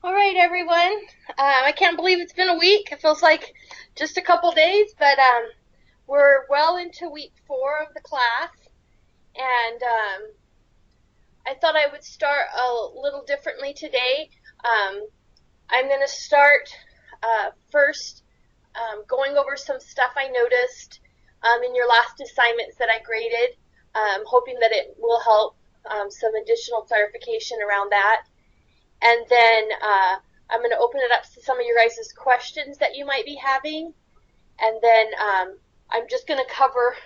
All right, everyone. I can't believe it's been a week. It feels like just a couple days, but we're well into week 4 of the class, and I thought I would start a little differently today. I'm going to start first going over some stuff I noticed in your last assignments that I graded, hoping that it will help some additional clarification around that. And then I'm going to open it up to some of your guys' questions that you might be having. And then I'm just going to cover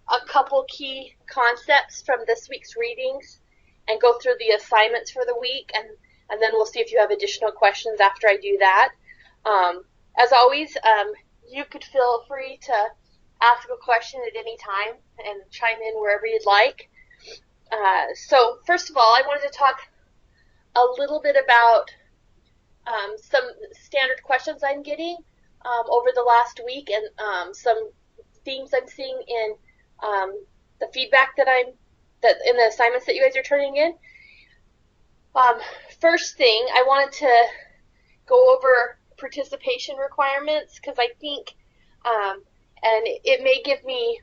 a couple key concepts from this week's readings and go through the assignments for the week. And then we'll see if you have additional questions after I do that. As always, you could feel free to ask a question at any time and chime in wherever you'd like. So first of all, I wanted to talk a little bit about some standard questions I'm getting over the last week and some themes I'm seeing in the feedback that in the assignments that you guys are turning in. First thing, I wanted to go over participation requirements because I think, and it may give me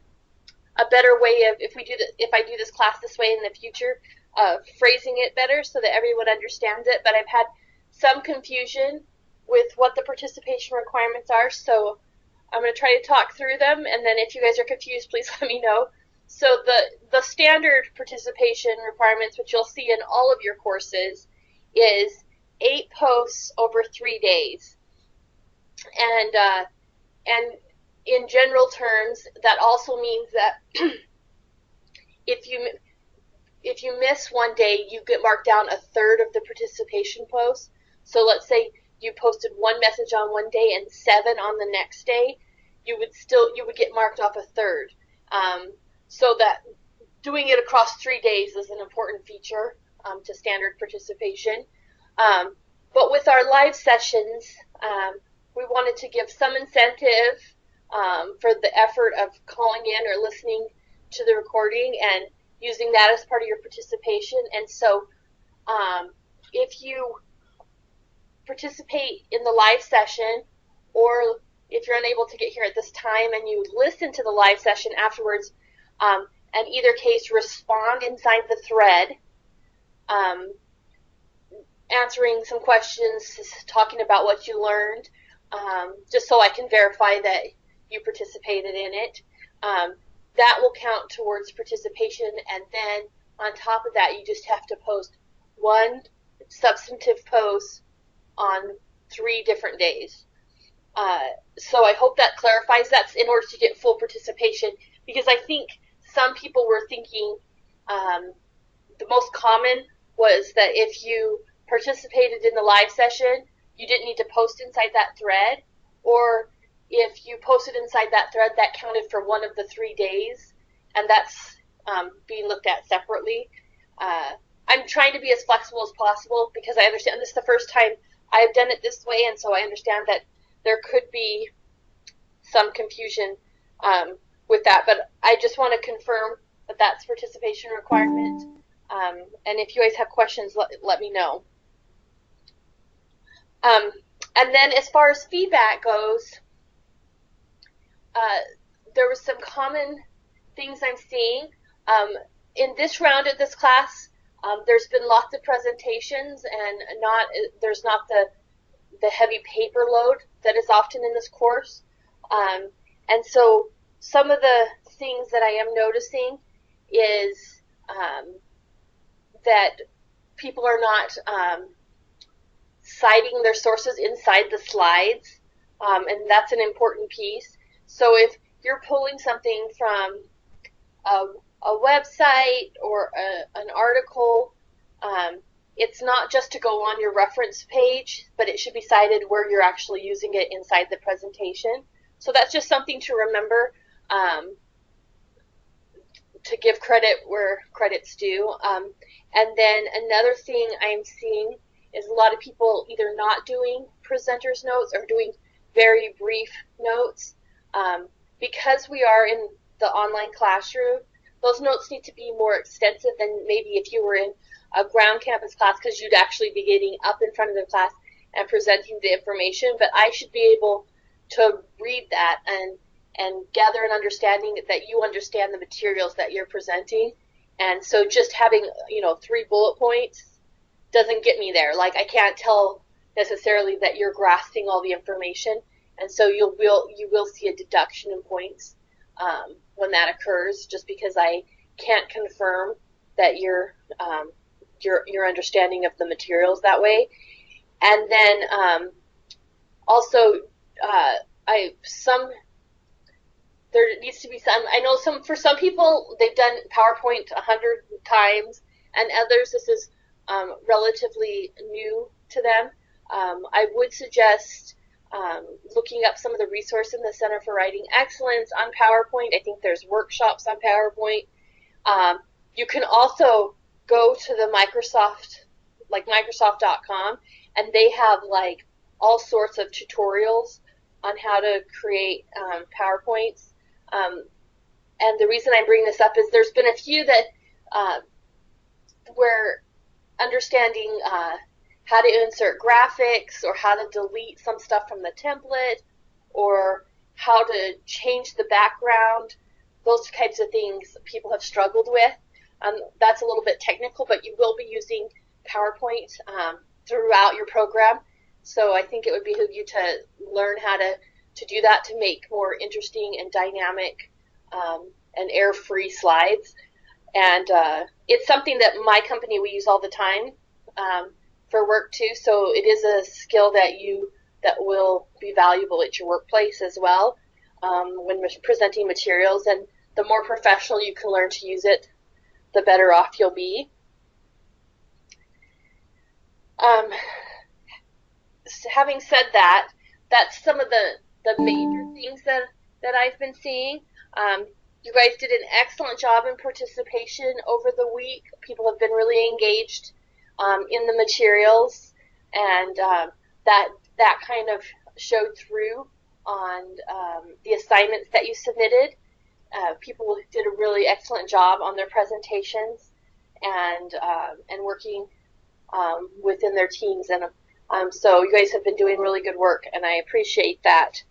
a better way of if I do this class this way in the future, phrasing it better so that everyone understands it. But I've had some confusion with what the participation requirements are, so I'm going to try to talk through them, and then if you guys are confused, please let me know. So the standard participation requirements, which you'll see in all of your courses, is 8 posts over 3 days. And in general terms, that also means that if you miss one day, you get marked down a third of the participation posts. So let's say you posted one message on one day and 7 on the next day, you would get marked off a third. So that doing it across 3 days is an important feature to standard participation. But with our live sessions, we wanted to give some incentive for the effort of calling in or listening to the recording and using that as part of your participation. And so if you participate in the live session, or if you're unable to get here at this time and you listen to the live session afterwards, in either case, respond inside the thread, answering some questions, talking about what you learned, just so I can verify that you participated in it. That will count towards participation, and then on top of that, you just have to post one substantive post on 3 different days. So I hope that clarifies. That's in order to get full participation, because I think some people were thinking the most common was that if you participated in the live session, you didn't need to post inside that thread, or if you posted inside that thread, that counted for one of the 3 days, and that's being looked at separately. I'm trying to be as flexible as possible because I understand this is the first time I've done it this way, and so I understand that there could be some confusion with that, but I just want to confirm that that's participation requirement, and if you guys have questions, let me know. And then as far as feedback goes, there was some common things I'm seeing. In this round of this class, there's been lots of presentations, and there's not the heavy paper load that is often in this course. And so some of the things that I am noticing is that people are not citing their sources inside the slides, and that's an important piece. So if you're pulling something from a website or an article, it's not just to go on your reference page, but it should be cited where you're actually using it inside the presentation. So that's just something to remember, to give credit where credit's due. And then another thing I'm seeing is a lot of people either not doing presenter's notes or doing very brief notes. Because we are in the online classroom, those notes need to be more extensive than maybe if you were in a ground campus class, because you'd actually be getting up in front of the class and presenting the information, but I should be able to read that and gather an understanding that you understand the materials that you're presenting. And so just having, 3 bullet points doesn't get me there. Like, I can't tell necessarily that you're grasping all the information, and so you will see a deduction in points when that occurs, just because I can't confirm that your understanding of the materials that way. And then also there needs to be some. I know for some people they've done PowerPoint 100 times, and others this is relatively new to them. I would suggest looking up some of the resources in the Center for Writing Excellence on PowerPoint. I think there's workshops on PowerPoint. You can also go to the Microsoft.com, and they have like all sorts of tutorials on how to create PowerPoints. And the reason I bring this up is there's been a few that where understanding how to insert graphics, or how to delete some stuff from the template, or how to change the background, those types of things people have struggled with. That's a little bit technical, but you will be using PowerPoint throughout your program. So I think it would behoove you to learn how to do that, to make more interesting and dynamic and error-free slides. And it's something that my company, we use all the time for work too. So it is a skill that will be valuable at your workplace as well when presenting materials. And the more professional you can learn to use it, the better off you'll be. Having said that, that's some of the major things that I've been seeing. You guys did an excellent job in participation over the week. People have been really engaged in the materials, and that kind of showed through on the assignments that you submitted. People did a really excellent job on their presentations and working within their teams, and so you guys have been doing really good work, and I appreciate that.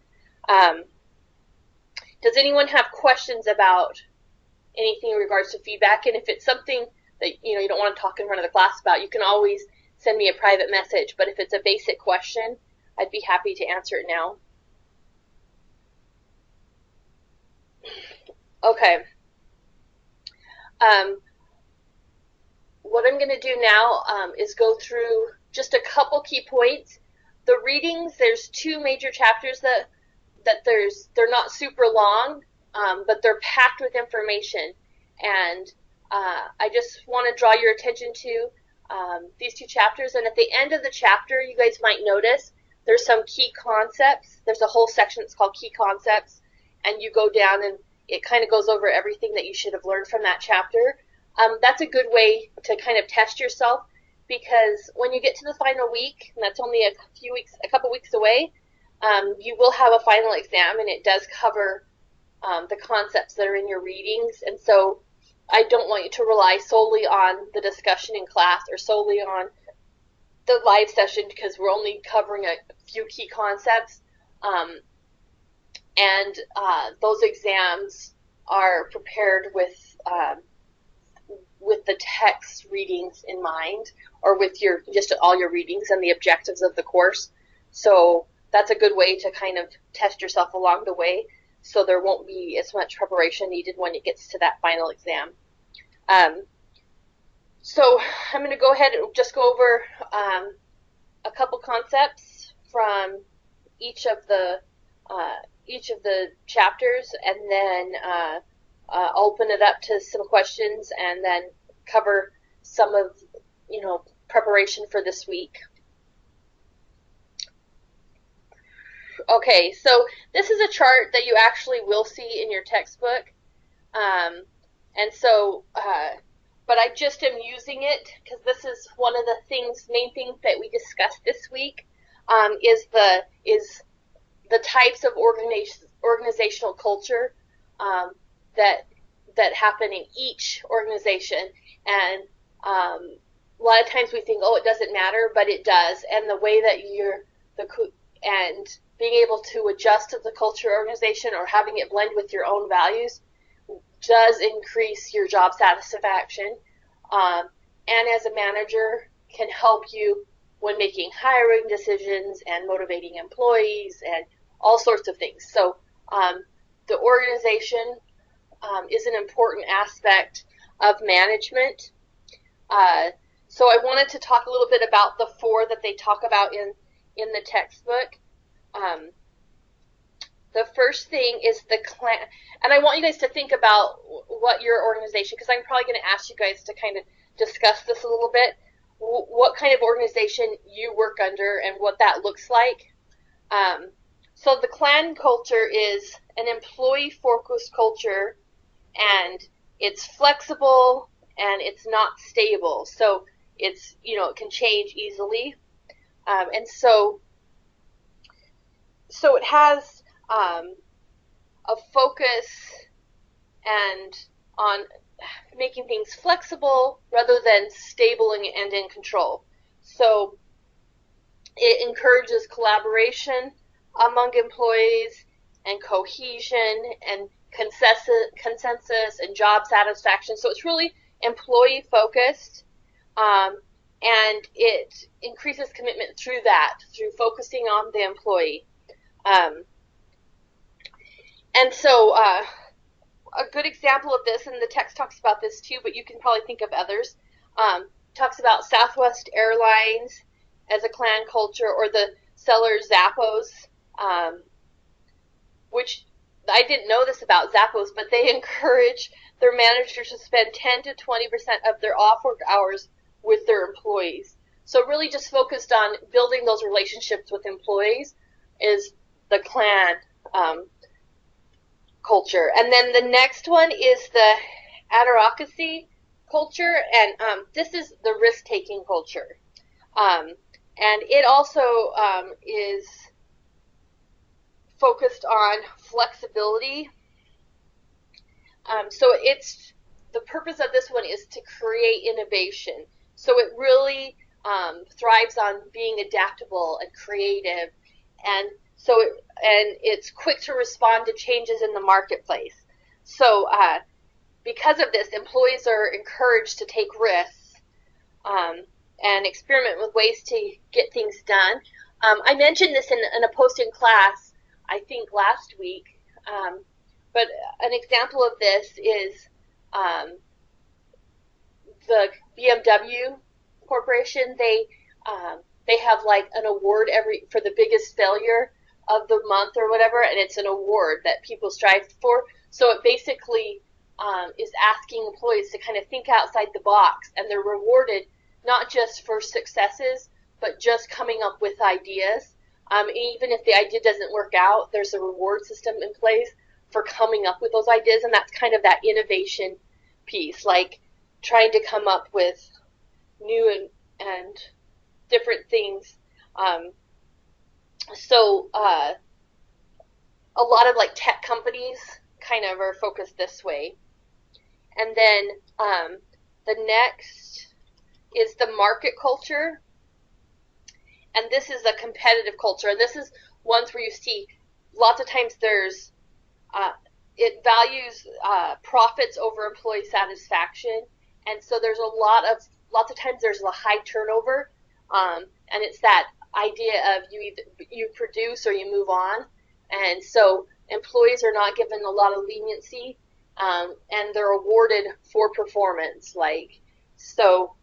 Does anyone have questions about anything in regards to feedback? And if it's something that you don't want to talk in front of the class about, you can always send me a private message. But if it's a basic question, I'd be happy to answer it now. Okay. What I'm going to do now is go through just a couple key points. The readings, there's 2 major chapters that they're not super long, but they're packed with information. And I just want to draw your attention to these 2 chapters. And at the end of the chapter, you guys might notice there's some key concepts. There's a whole section that's called Key Concepts, and you go down and it kind of goes over everything that you should have learned from that chapter. That's a good way to kind of test yourself, because when you get to the final week, and that's only a couple weeks away, you will have a final exam, and it does cover the concepts that are in your readings. And so I don't want you to rely solely on the discussion in class or solely on the live session, because we're only covering a few key concepts. And those exams are prepared with the text readings in mind, or with just all your readings and the objectives of the course. So that's a good way to kind of test yourself along the way, so there won't be as much preparation needed when it gets to that final exam. So I'm going to go ahead and just go over a couple concepts from each of the chapters, and then open it up to some questions, and then cover some of preparation for this week. Okay, so this is a chart that you actually will see in your textbook, and so but I just am using it because this is one of the main things that we discussed this week, is the types of organizational culture that happen in each organization. And a lot of times we think, oh, it doesn't matter, but it does. And the way that and being able to adjust to the culture organization or having it blend with your own values does increase your job satisfaction. And as a manager, can help you when making hiring decisions and motivating employees and all sorts of things. So the organization is an important aspect of management. So I wanted to talk a little bit about the 4 that they talk about in the textbook. The first thing is the clan, and I want you guys to think about what your organization, because I'm probably going to ask you guys to kind of discuss this a little bit, what kind of organization you work under and what that looks like. So the clan culture is an employee-focused culture, and it's flexible and it's not stable. So it's, it can change easily. And so it has a focus and on making things flexible rather than stable and in control. So it encourages collaboration among employees and cohesion and consensus and job satisfaction. So it's really employee focused, and it increases commitment through focusing on the employee. And so a good example of this, and the text talks about this too, but you can probably think of others, talks about Southwest Airlines as a clan culture, or the seller Zappos, which I didn't know this about Zappos, but they encourage their managers to spend 10 to 20% of their off-work hours with their employees. So really just focused on building those relationships with employees is the clan culture. And then the next one is the adhocracy culture, and this is the risk-taking culture. And it also is focused on flexibility. So the purpose of this one is to create innovation. So it really thrives on being adaptable and creative, and it's quick to respond to changes in the marketplace. So because of this, employees are encouraged to take risks and experiment with ways to get things done. I mentioned this in a post in class, I think last week, but an example of this is the BMW Corporation. They have like an award for the biggest failure of the month or whatever, and it's an award that people strive for. So it basically is asking employees to kind of think outside the box, and they're rewarded not just for successes, but just coming up with ideas. Even if the idea doesn't work out, there's a reward system in place for coming up with those ideas, and that's kind of that innovation piece, like trying to come up with new and different things. So a lot of like tech companies kind of are focused this way. And then the next is the market culture. And this is a competitive culture. And this is ones where you see lots of times it values profits over employee satisfaction. And so there's lots of times there's a high turnover. And it's that idea of you produce or you move on. And so employees are not given a lot of leniency, and they're awarded for performance. So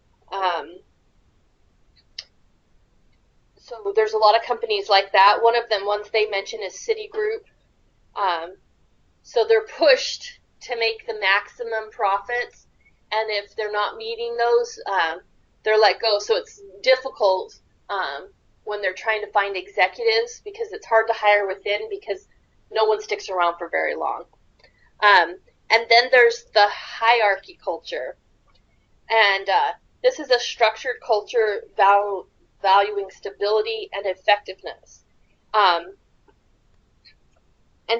there's a lot of companies like that. One of them, ones they mention, is Citigroup. So they're pushed to make the maximum profits, and if they're not meeting those, they're let go. So it's difficult when they're trying to find executives, because it's hard to hire within, because no one sticks around for very long. And then there's the hierarchy culture. And this is a structured culture valuing stability and effectiveness. And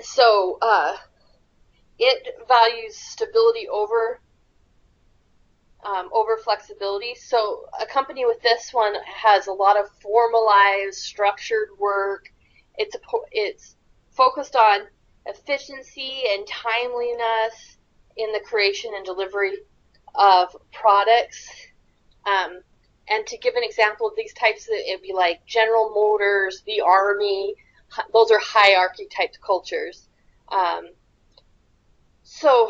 so it values stability over over flexibility. So a company with this one has a lot of formalized, structured work. It's focused on efficiency and timeliness in the creation and delivery of products. Um, and to give an example of these types, it'd be like General Motors, the Army. Those are hierarchy type cultures. Um, so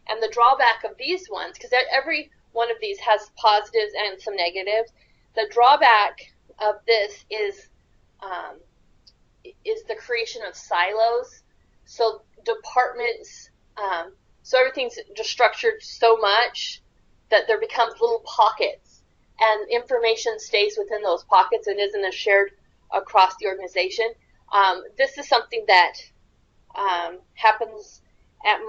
and the drawback of these ones, because every one of these has positives and some negatives, the drawback of this um, is the creation of silos. So departments, so everything's just structured so much that there becomes little pockets, and information stays within those pockets and isn't shared across the organization. This is something that happens at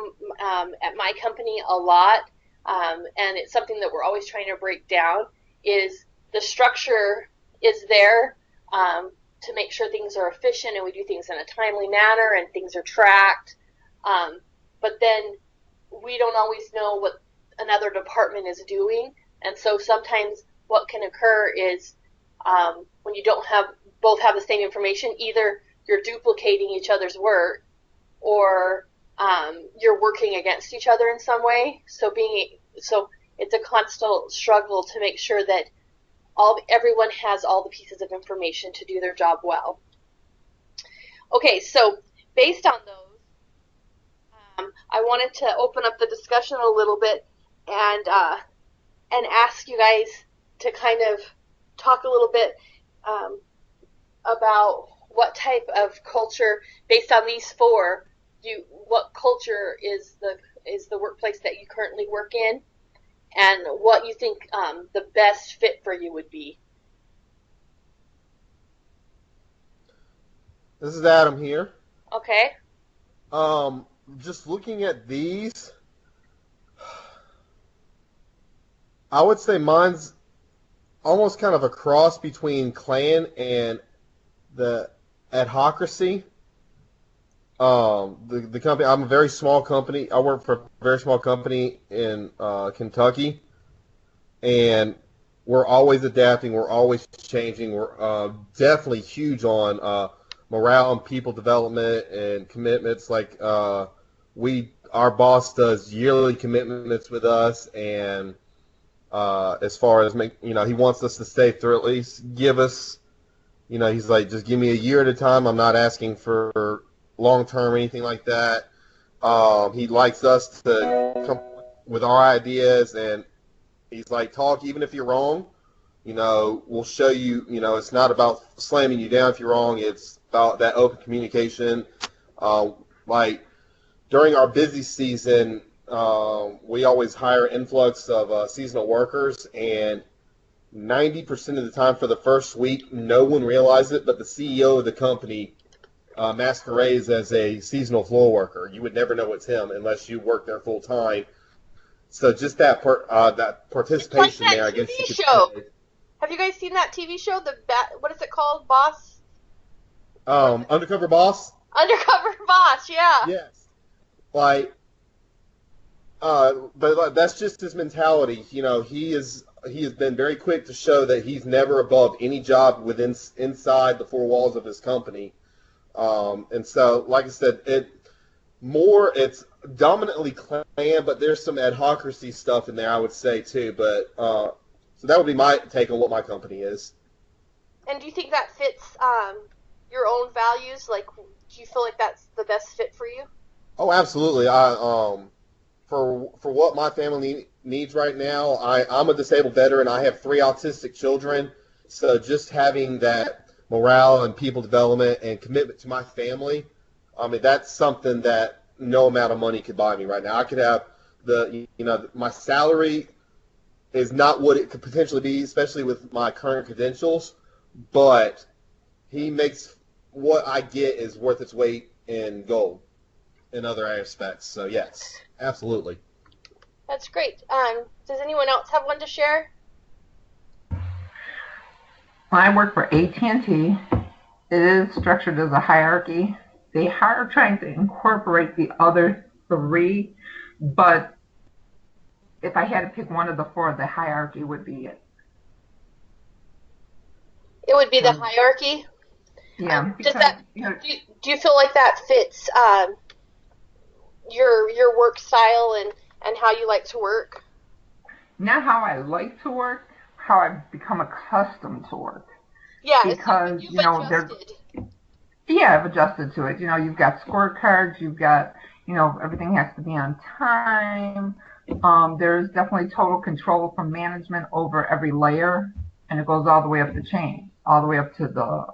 my company a lot, and it's something that we're always trying to break down. Is the structure is there to make sure things are efficient and we do things in a timely manner and things are tracked, but then we don't always know what another department is doing, and so sometimes what can occur is when you don't have both have the same information, either you're duplicating each other's work or you're working against each other in some way. So it's a constant struggle to make sure that everyone has all the pieces of information to do their job well. Okay, so based on those, I wanted to open up the discussion a little bit and ask you guys to kind of talk a little bit about what type of culture, based on these four, what culture is the workplace that you currently work in, and what you think the best fit for you would be. This is Adam here. Okay. Just looking at these, I would say mine's almost kind of a cross between clan and the adhocracy. The company, I'm a very small company. I work for a very small company in Kentucky, and we're always adapting. We're always changing. We're definitely huge on morale and people development and commitments. Like our boss does yearly commitments with us, and as far as he wants us to stay through, at least give us, he's like, just give me a year at a time. I'm not asking for long term or anything like that. He likes us to come with our ideas, and he's like, talk even if you're wrong. We'll show you. It's not about slamming you down if you're wrong. It's about that open communication. Like during our busy season, we always hire influx of seasonal workers, and 90% of the time for the first week, no one realizes it, but the CEO of the company masquerades as a seasonal floor worker. You would never know it's him unless you work there full time. So just that participation like that there, I TV guess you could show. say. Have you guys seen that TV show? What is it called? Boss? Undercover Boss? Undercover Boss, yeah. Yes. Like, but that's just his mentality. He has been very quick to show that he's never above any job inside the four walls of his company. And so, like I said, it's dominantly clan, but there's some adhocracy stuff in there, I would say, too. But so that would be my take on what my company is. And do you think that fits your own values? Like, do you feel like that's the best fit for you? Oh, absolutely. For what my family needs right now, I'm a disabled veteran. I have 3 autistic children, so just having that morale and people development and commitment to my family, I mean, that's something that no amount of money could buy me right now. I could have my salary is not what it could potentially be, especially with my current credentials, but he makes what I get is worth its weight in gold in other aspects. So yes, absolutely. That's great. Does anyone else have one to share? I work for AT&T. It is structured as a hierarchy. They are trying to incorporate the other 3, but if I had to pick one of the four, the hierarchy would be it. It would be the So, hierarchy. yeah, Does because that do you feel like that fits your work style and how you like to work? not how I like to work, how I've become accustomed to work. Yeah, so Because, you've you know, adjusted. yeah, I've adjusted to it. You know, you've got scorecards, you've got, you know, everything has to be on time. There's definitely total control from management over every layer, and it goes all the way up the chain, all the way up to the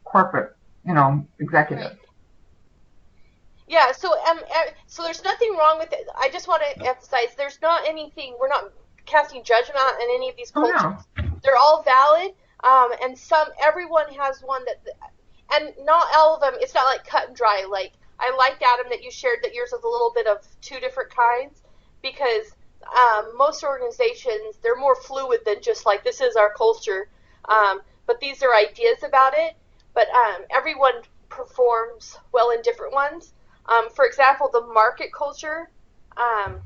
corporate, you know, executive. Right. Yeah, so there's nothing wrong with it. I just want to emphasize there's not anything, we're not casting judgment on any of these Oh cultures. no, They're all valid, and everyone has one and not all of them, it's not like cut and dry. Like, I liked, Adam, that you shared that yours is a little bit of two different kinds, because most organizations, they're more fluid than just like, this is our culture, but these are ideas about it, but everyone performs well in different ones. For example, the market culture, um,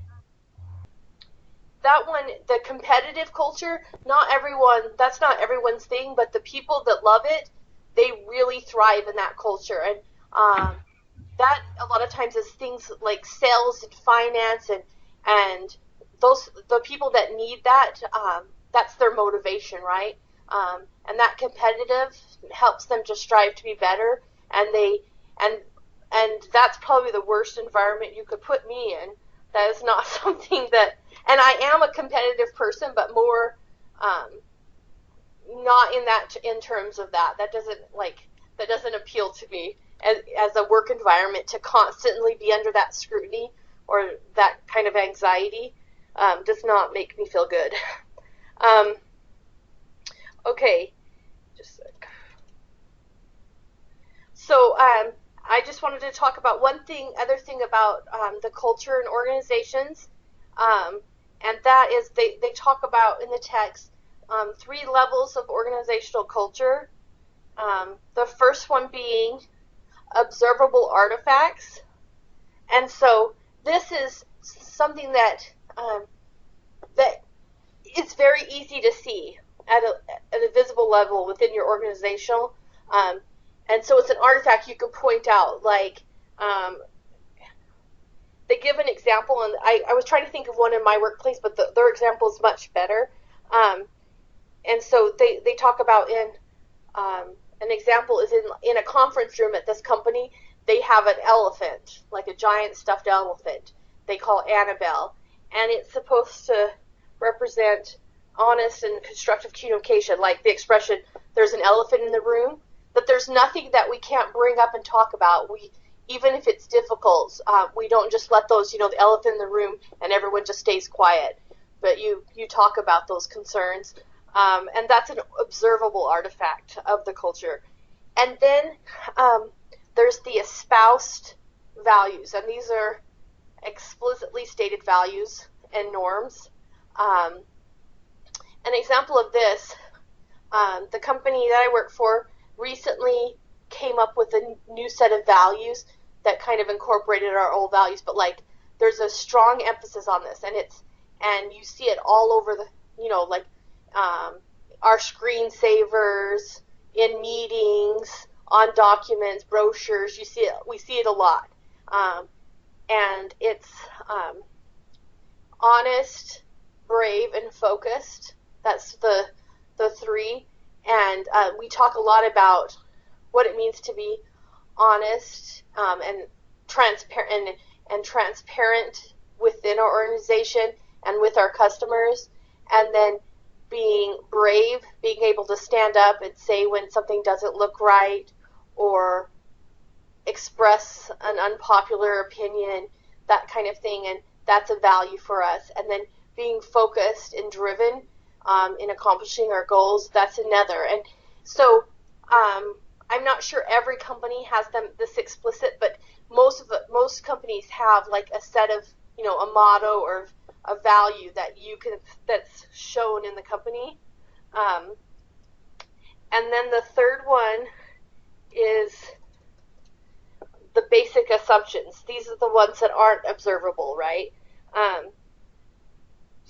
that one, the competitive culture, that's not everyone's thing, but the people that love it, they really thrive in that culture. And that a lot of times is things like sales and finance and the people that need that, that's their motivation, right? And that competitive helps them to strive to be better, and and that's probably the worst environment you could put me in. That is not something that, and I am a competitive person, but more not in terms of that. That doesn't appeal to me as a work environment, to constantly be under that scrutiny or that kind of anxiety. Does not make me feel good. Um, okay, just a sec. So I just wanted to talk about other thing about the culture and organizations, um, and that is they talk about in the text three levels of organizational culture. The first one being observable artifacts, and so this is something that is very easy to see at a visible level within your organizational. Um, and so it's an artifact you can point out. Like, they give an example, and I was trying to think of one in my workplace, but their example is much better. Um, and so they talk about an example is in a conference room at this company, they have an elephant, like a giant stuffed elephant. They call Annabelle, and it's supposed to represent honest and constructive communication, like the expression, there's an elephant in the room, that there's nothing that we can't bring up and talk about. Even if it's difficult, we don't just let those, the elephant in the room and everyone just stays quiet, but you talk about those concerns, and that's an observable artifact of the culture. And then there's the espoused values, and these are explicitly stated values and norms. An example of this, the company that I work for recently came up with a new set of values that kind of incorporated our old values, but like there's a strong emphasis on this, and you see it all over the, like our screensavers, in meetings, on documents, brochures. We see it a lot, and it's honest, brave, and focused. That's the three, and we talk a lot about what it means to be honest, and transparent and transparent within our organization and with our customers, and then being brave, being able to stand up and say when something doesn't look right, or express an unpopular opinion, that kind of thing, and that's a value for us. And then being focused and driven in accomplishing our goals, that's another. And so I'm not sure every company has them this explicit, but most companies have like a set of, a motto or a value that's shown in the company. And then the third one is the basic assumptions. These are the ones that aren't observable, right?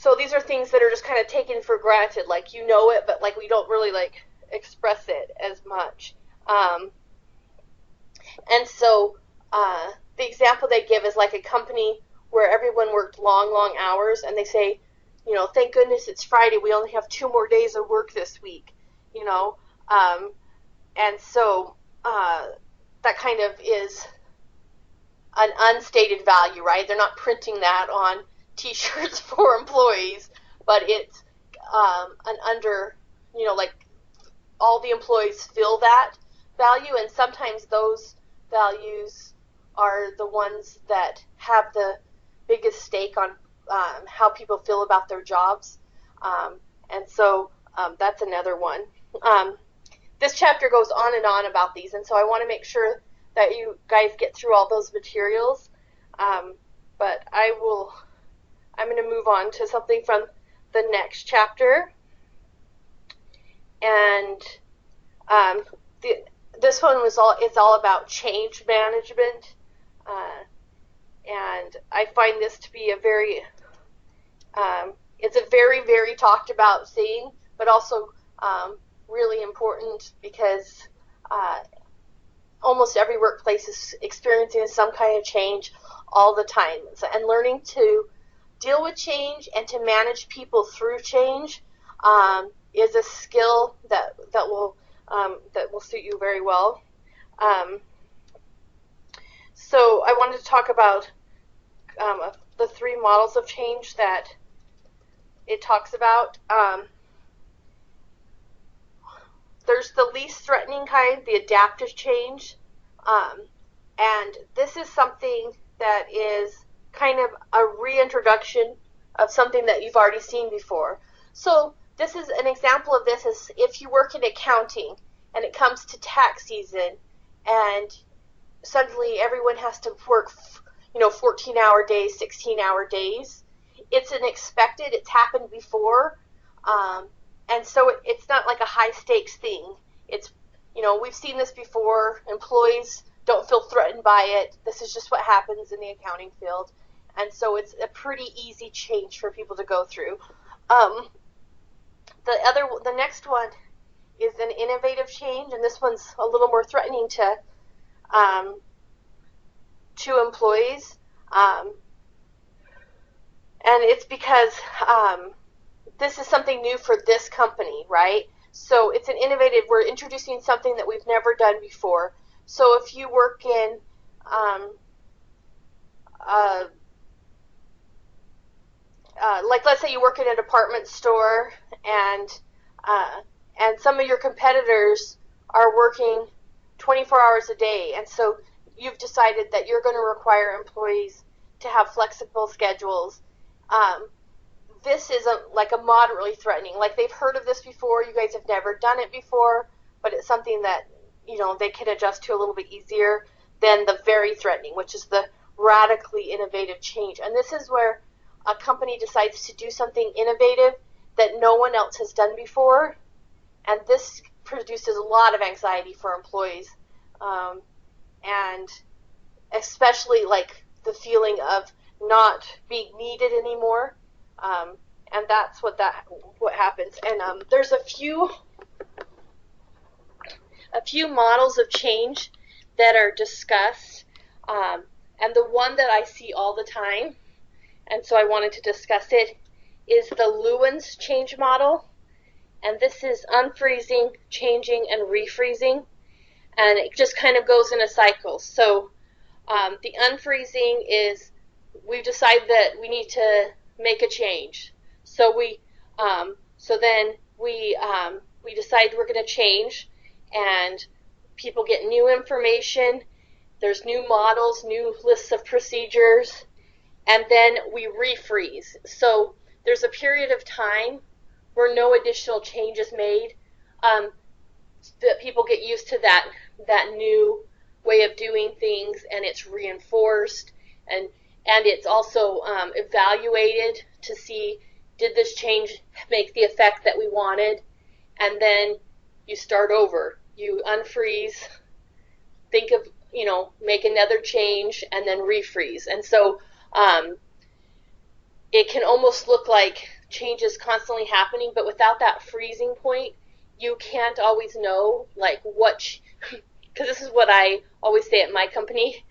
so these are things that are just kind of taken for granted, like you know it, but like we don't really like express it as much. And so the example they give is like a company where everyone worked long, long hours, and they say, thank goodness it's Friday. We only have 2 more days of work this week, and so that kind of is an unstated value, right? They're not printing that on T-shirts for employees, but it's an under, like all the employees feel that value, and sometimes those values are the ones that have the biggest stake on how people feel about their jobs, and so that's another one. This chapter goes on and on about these, and so I want to make sure that you guys get through all those materials, but I'm going to move on to something from the next chapter, and this one it's all about change management, and I find this to be it's a very, very talked about thing, but also really important because almost every workplace is experiencing some kind of change all the time. And learning to deal with change and to manage people through change is a skill that will suit you very well. So I wanted to talk about the 3 models of change that it talks about. There's the least threatening kind, the adaptive change, and this is something that is kind of a reintroduction of something that you've already seen before. So this is an example of this is if you work in accounting and it comes to tax season and suddenly everyone has to work 14-hour days, 16-hour days. It's it's happened before, and so it's not like a high-stakes thing. It's, we've seen this before. Employees don't feel threatened by it. This is just what happens in the accounting field. And so it's a pretty easy change for people to go through. The next one is an innovative change, and this one's a little more threatening to employees. And it's because this is something new for this company, right? So it's an innovative, we're introducing something that we've never done before. So if you work in like let's say you work in a department store and some of your competitors are working 24 hours a day, and so you've decided that you're going to require employees to have flexible schedules. This is like a moderately threatening, like they've heard of this before, you guys have never done it before, but it's something that they can adjust to a little bit easier than the very threatening, which is the radically innovative change. And this is where a company decides to do something innovative that no one else has done before, and this produces a lot of anxiety for employees, and especially like the feeling of not being needed anymore, and that's what happens. And there's a few models of change that are discussed, and the one that I see all the time, and so I wanted to discuss it, is the Lewin's change model. And this is unfreezing, changing, and refreezing. And it just kind of goes in a cycle. So the unfreezing is we decide that we need to make a change. So then we decide we're going to change, and people get new information. There's new models, new lists of procedures, and then we refreeze. So there's a period of time where no additional change is made, that people get used to that new way of doing things, and it's reinforced, and it's also evaluated to see, did this change make the effect that we wanted? And then you start over. You unfreeze, think of, make another change, and then refreeze. And so it can almost look like change is constantly happening, but without that freezing point, you can't always know, like, because this is what I always say at my company,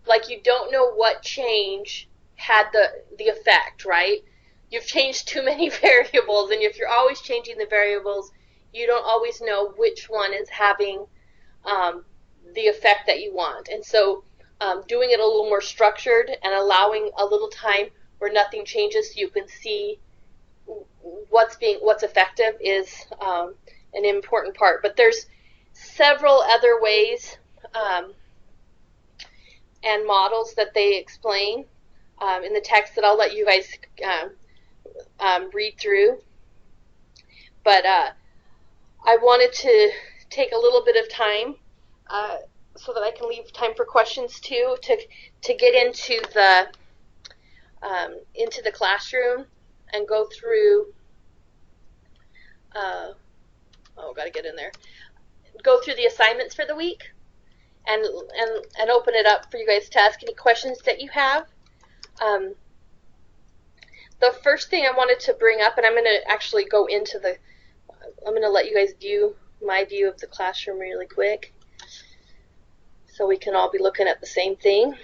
like, you don't know what change had the effect, right? You've changed too many variables, and if you're always changing the variables, you don't always know which one is having the effect that you want. And so doing it a little more structured and allowing a little time where nothing changes so you can see what's effective is an important part. But there's several other ways and models that they explain in the text that I'll let you guys read through. But I wanted to take a little bit of time so that I can leave time for questions too, to get into the classroom and go through. Got to get in there. Go through the assignments for the week, and open it up for you guys to ask any questions that you have. The first thing I wanted to bring up, and I'm going to actually go into I'm going to let you guys view my view of the classroom really quick, so we can all be looking at the same thing.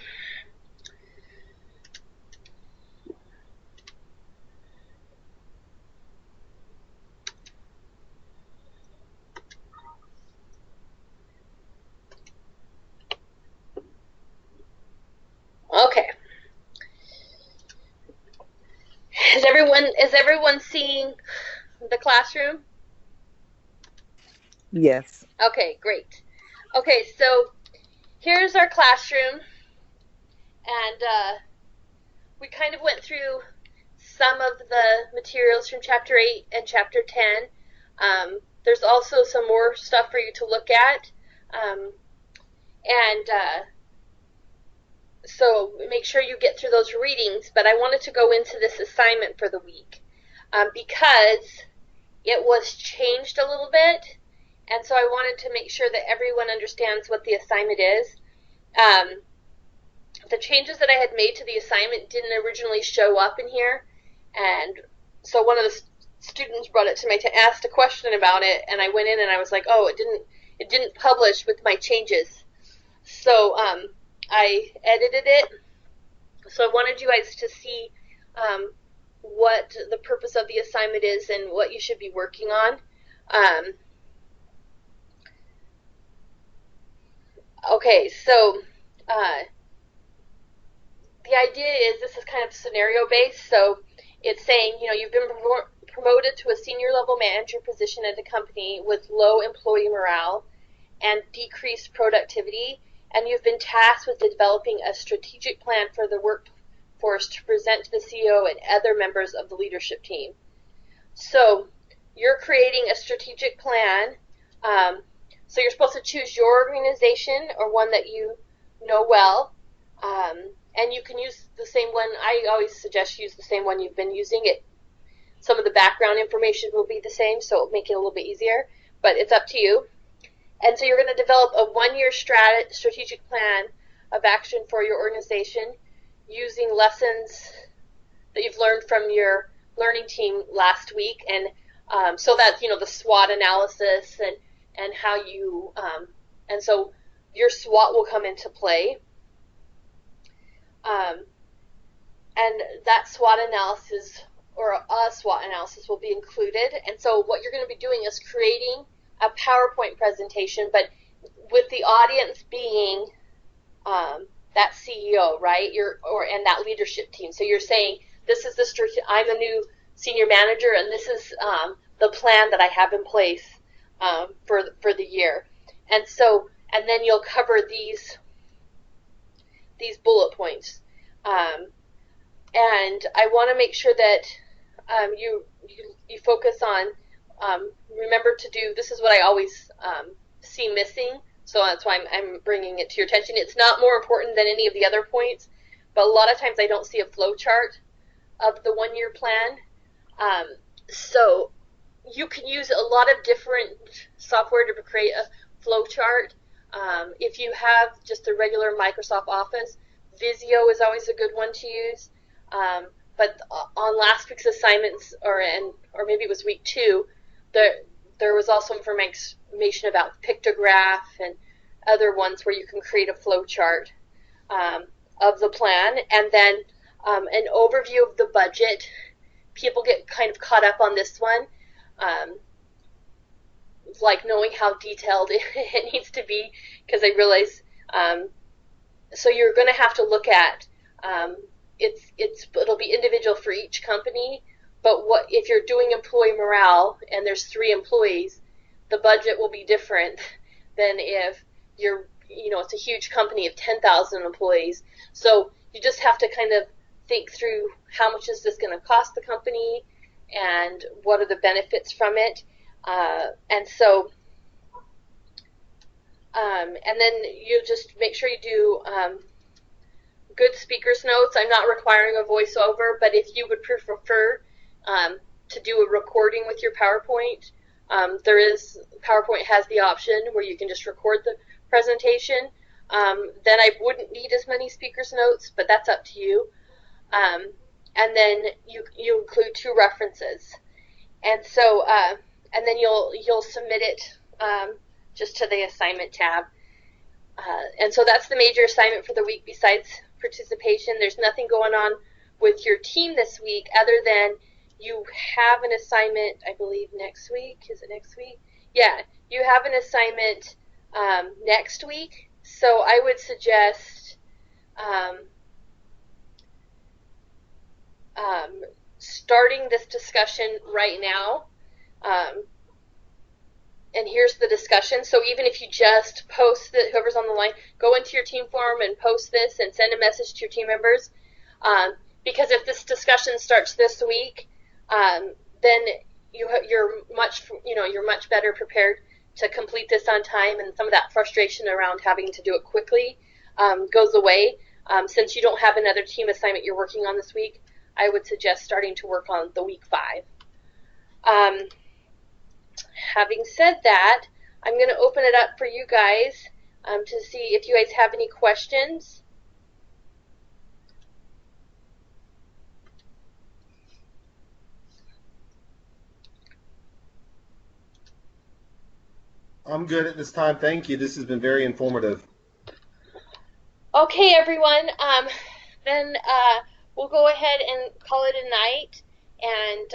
Okay. Is everyone seeing the classroom? Yes. Okay, great. Okay, so here's our classroom, and we kind of went through some of the materials from Chapter 8 and Chapter 10. There's also some more stuff for you to look at, so make sure you get through those readings. But I wanted to go into this assignment for the week because it was changed a little bit, and so I wanted to make sure that everyone understands what the assignment is. The changes that I had made to the assignment didn't originally show up in here, and so one of the students brought it to me to ask a question about it, and I went in and I was like, oh, it didn't publish with my changes. So I edited it. So I wanted you guys to see what the purpose of the assignment is and what you should be working on. Okay, so the idea is this is kind of scenario based. So it's saying, you've been promoted to a senior level manager position at a company with low employee morale and decreased productivity, and you've been tasked with developing a strategic plan for the workforce to present to the CEO and other members of the leadership team. So you're creating a strategic plan. So you're supposed to choose your organization or one that you know well, and you can use the same one. I always suggest use the same one you've been using. Some of the background information will be the same, so it'll make it a little bit easier, but it's up to you. And so you're going to develop a one-year strategic plan of action for your organization using lessons that you've learned from your learning team last week, and so that's the SWOT analysis and how you and so your SWOT will come into play, and that SWOT analysis or a SWOT analysis will be included. And so what you're going to be doing is creating a PowerPoint presentation, but with the audience being that CEO, right? And that leadership team. So you're saying, this is I'm a new senior manager, and this is the plan that I have in place for the year. And then you'll cover these bullet points. And I want to make sure that you focus on, remember to do, this is what I always see missing, so that's why I'm bringing it to your attention. It's not more important than any of the other points, but a lot of times I don't see a flow chart of the one-year plan. So you can use a lot of different software to create a flow chart. If you have just a regular Microsoft Office, Visio is always a good one to use. but on last week's assignments, or maybe it was week 2, there was also information about pictograph and other ones where you can create a flow chart of the plan, and then an overview of the budget. People get kind of caught up on this one, like knowing how detailed it needs to be, because I realize so you're going to have to look at it'll be individual for each company, but what if you're doing employee morale and there's 3 employees, the budget will be different than if it's a huge company of 10,000 employees. So you just have to kind of think through how much is this going to cost the company and what are the benefits from it. And then you just make sure you do good speaker's notes. I'm not requiring a voiceover, but if you would prefer to do a recording with your PowerPoint, PowerPoint has the option where you can just record the presentation. Then I wouldn't need as many speaker's notes, but that's up to you. And then you include 2 references, and so and then you'll submit it just to the assignment tab. And so that's the major assignment for the week. Besides participation, there's nothing going on with your team this week other than you have an assignment, I believe, next week. Is it next week? Yeah, you have an assignment next week. So I would suggest starting this discussion right now. And here's the discussion. So even if you just post it, whoever's on the line, go into your team forum and post this and send a message to your team members. Because if this discussion starts this week, then you're much better prepared to complete this on time, and some of that frustration around having to do it quickly goes away. Since you don't have another team assignment you're working on this week, I would suggest starting to work on the week 5. Having said that, I'm going to open it up for you guys to see if you guys have any questions. I'm good at this time. Thank you. This has been very informative. Okay, everyone. Then we'll go ahead and call it a night, and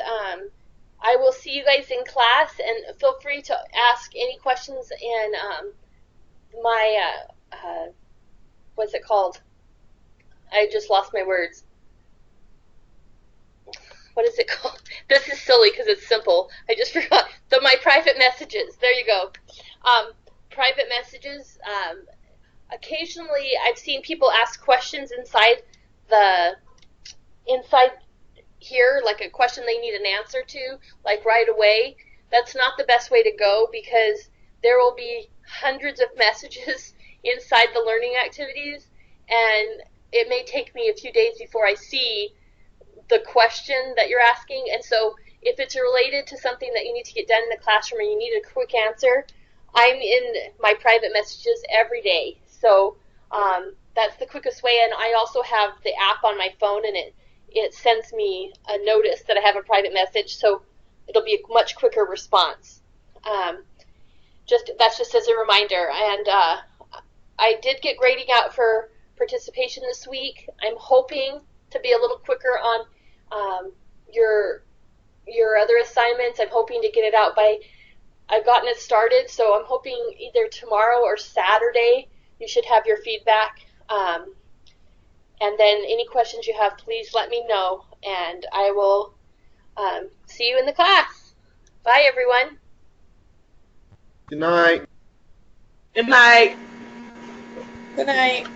I will see you guys in class, and feel free to ask any questions in my, what's it called? I just lost my words. What is it called? This is silly because it's simple. I just forgot. My private messages. There you go. Private messages. Occasionally, I've seen people ask questions inside here, like a question they need an answer to, like right away. That's not the best way to go, because there will be hundreds of messages inside the learning activities, and it may take me a few days before I see the question that you're asking. And so if it's related to something that you need to get done in the classroom and you need a quick answer, I'm in my private messages every day. So that's the quickest way. And I also have the app on my phone, and it sends me a notice that I have a private message, so it'll be a much quicker response. That's just as a reminder. And I did get grading out for participation this week. I'm hoping to be a little quicker on your other assignments. I'm hoping to get it out by, I've gotten it started, so I'm hoping either tomorrow or Saturday you should have your feedback. And then any questions you have, please let me know, and I will see you in the class. Bye, everyone. Good night. Good night. Good night.